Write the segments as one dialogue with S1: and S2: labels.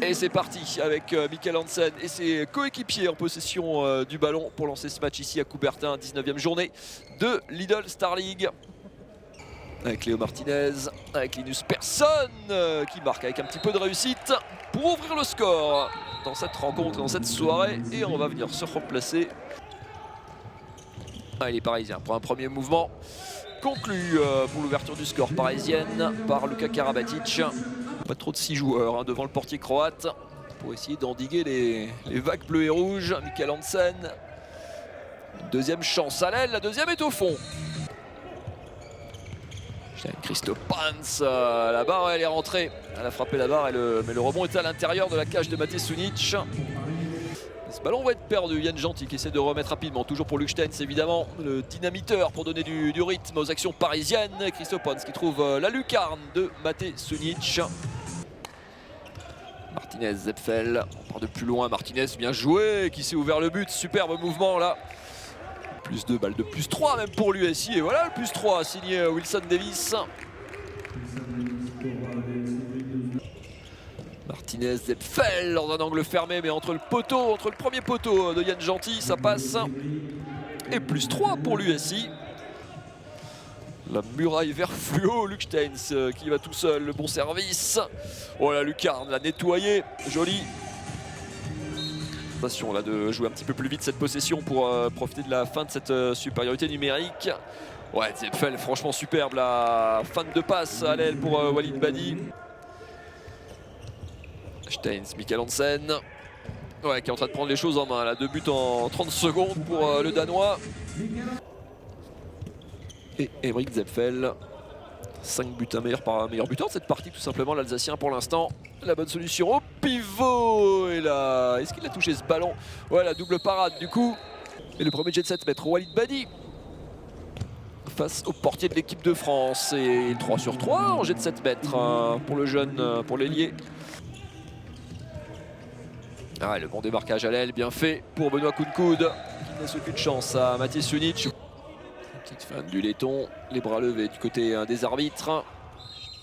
S1: Et c'est parti avec Mikkel Hansen et ses coéquipiers en possession du ballon pour lancer ce match ici à Coubertin, 19e journée de Lidl Star League. Avec Léo Martinez, avec Linus Persson qui marque avec un petit peu de réussite pour ouvrir le score dans cette rencontre, dans cette soirée. Et on va venir se remplacer. Les Parisiens pour un premier mouvement conclu pour l'ouverture du score parisienne par Luka Karabatic. Pas trop de 6 joueurs devant le portier croate pour essayer d'endiguer les vagues bleues et rouges. Mikkel Hansen, deuxième chance à l'aile, la deuxième est au fond. Christophe Pans, la barre elle est rentrée, elle a frappé la barre mais le rebond était à l'intérieur de la cage de Mate Sunic. Ce ballon va être perdu. Yann Gentil qui essaie de remettre rapidement, toujours pour Luchtens évidemment, le dynamiteur pour donner du rythme aux actions parisiennes. Christophe Pans qui trouve la lucarne de Mate Sunic. Martinez, Zepfel, on part de plus loin, Martinez bien joué, qui s'est ouvert le but, superbe mouvement là. Plus 2 balles de plus 3 même pour l'USI, et voilà le plus 3 signé Wilson Davis. Martinez, Zepfel dans un angle fermé, mais entre le premier poteau de Yann Gentil, ça passe. Et plus 3 pour l'USI. La muraille vert fluo, Luchtens qui va tout seul, le bon service. Oh la lucarne, la nettoyée, joli. Attention là de jouer un petit peu plus vite cette possession pour profiter de la fin de cette supériorité numérique. Ouais, Zepfel, franchement superbe, la fin de passe à l'aile pour Walid Badi. Steins, Mikkel Hansen, ouais, qui est en train de prendre les choses en main. Là, 2 buts en 30 secondes pour le Danois. Et Emeric Zepfel, 5 buts, un meilleur buteur de cette partie, tout simplement l'Alsacien pour l'instant. La bonne solution au pivot. Et là, est-ce qu'il a touché ce ballon? Ouais, la double parade du coup. Et le premier jet set mètres, Walid Badi face au portier de l'équipe de France. Et 3 sur 3 en jet de 7 mètres pour le jeune, pour l'ailier. Ah, le bon démarquage à l'aile, bien fait pour Benoît Kounkoud, qui laisse aucune chance à Mate Sunic. Petite fin du laiton, les bras levés du côté des arbitres.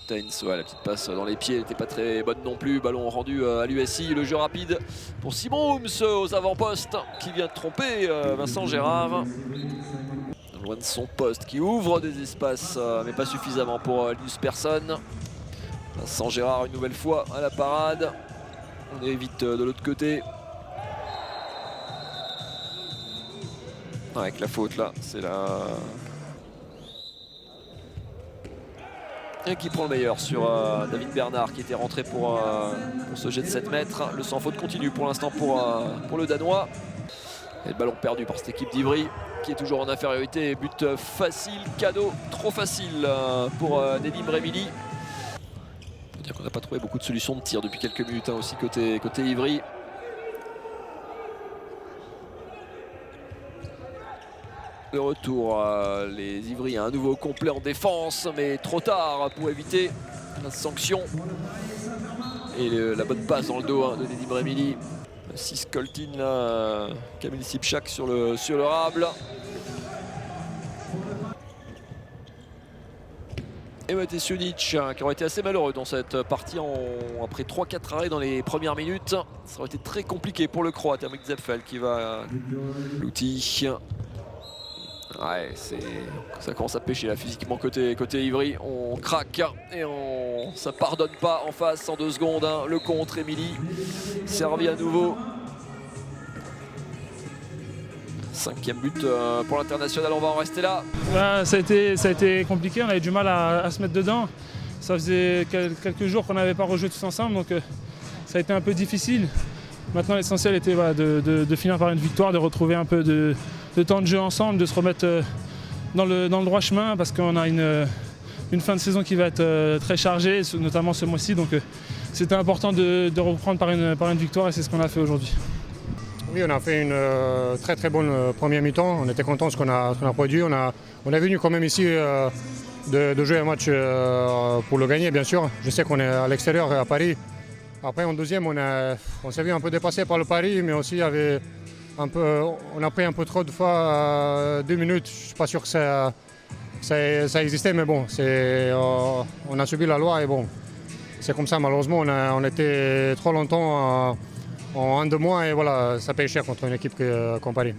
S1: Steins, ouais, la petite passe dans les pieds n'était pas très bonne non plus. Ballon rendu à l'USI, le jeu rapide pour Simon Ooms aux avant-postes, qui vient de tromper Vincent Gérard. Loin de son poste, qui ouvre des espaces, mais pas suffisamment pour Linus Persson. Vincent Gérard une nouvelle fois à la parade. On est vite de l'autre côté. Avec la faute là, c'est là. Et qui prend le meilleur sur David Bernard qui était rentré pour ce jet de 7 mètres. Le sans faute continue pour l'instant pour le Danois. Et le ballon perdu par cette équipe d'Ivry qui est toujours en infériorité. But facile, cadeau, trop facile pour Nedim Remili. On peut dire qu'on n'a pas trouvé beaucoup de solutions de tir depuis quelques minutes aussi côté Ivry. Le retour, les Ivriens à nouveau complet en défense, mais trop tard pour éviter la sanction. Et la bonne passe dans le dos de Nedim Remili. 6 Coltin là, Kamil Sipchak sur le rable. Et Mate Sunic qui aurait été assez malheureux dans cette partie après 3-4 arrêts dans les premières minutes. Ça aurait été très compliqué pour le Croate, avec Zepfel qui va l'outil. Ouais, ça commence à pêcher là physiquement côté Ivry. On craque et ça pardonne pas en face en 2 secondes. Le contre, Émilie servi à nouveau. 5e but pour l'international, on va en rester là.
S2: Ça a été compliqué, on avait du mal à se mettre dedans. Ça faisait quelques jours qu'on n'avait pas rejoué tous ensemble, donc ça a été un peu difficile. Maintenant l'essentiel était de finir par une victoire, de retrouver un peu de temps de jeu ensemble, de se remettre dans le droit chemin parce qu'on a une fin de saison qui va être très chargée, notamment ce mois-ci. Donc c'était important de reprendre par une victoire et c'est ce qu'on a fait aujourd'hui.
S3: Oui, on a fait une très très bonne première mi-temps. On était content de ce qu'on a produit. On est venu quand même ici de jouer un match pour le gagner, bien sûr. Je sais qu'on est à l'extérieur, à Paris. Après, en deuxième, on s'est vu un peu dépassé par le Paris, mais aussi on a pris un peu trop de fois 2 minutes. Je ne suis pas sûr que ça existait, mais bon, on a subi la loi et bon, c'est comme ça, malheureusement, on était trop longtemps en 1-2 mois et voilà, ça paye cher contre une équipe comme Paris.